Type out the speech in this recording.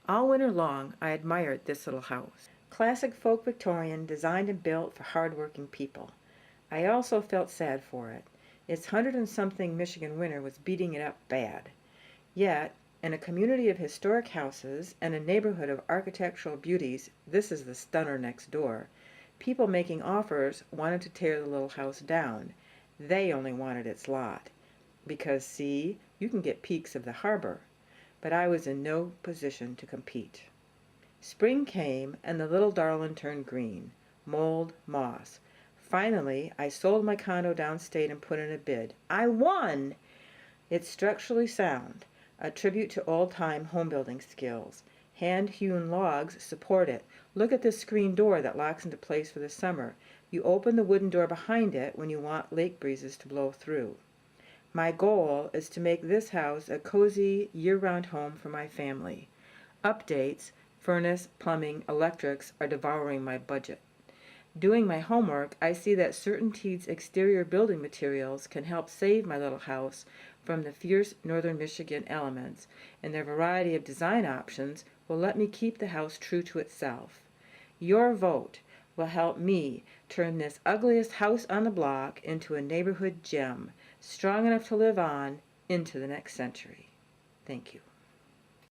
All winter long, I admired this little house. Classic folk Victorian, designed and built for hard-working people. I also felt sad for it. Its 100-and-something Michigan winter was beating it up bad. Yet, in a community of historic houses and a neighborhood of architectural beauties, this is the stunner next door, people making offers wanted to tear the little house down. They only wanted its lot. Because, see, you can get peeks of the harbor. But I was in no position to compete. Spring came, and the little darlin' turned green. Mold, moss. Finally, I sold my condo downstate and put in a bid. I won! It's structurally sound, a tribute to old-time home-building skills. Hand-hewn logs support it. Look at this screen door that locks into place for the summer. You open the wooden door behind it when you want lake breezes to blow through. My goal is to make this house a cozy, year-round home for my family. Updates, furnace, plumbing, electrics are devouring my budget. Doing my homework, I see that CertainTeed's exterior building materials can help save my little house from the fierce northern Michigan elements, and their variety of design options will let me keep the house true to itself. Your vote will help me turn this ugliest house on the block into a neighborhood gem, strong enough to live on into the next century. Thank you.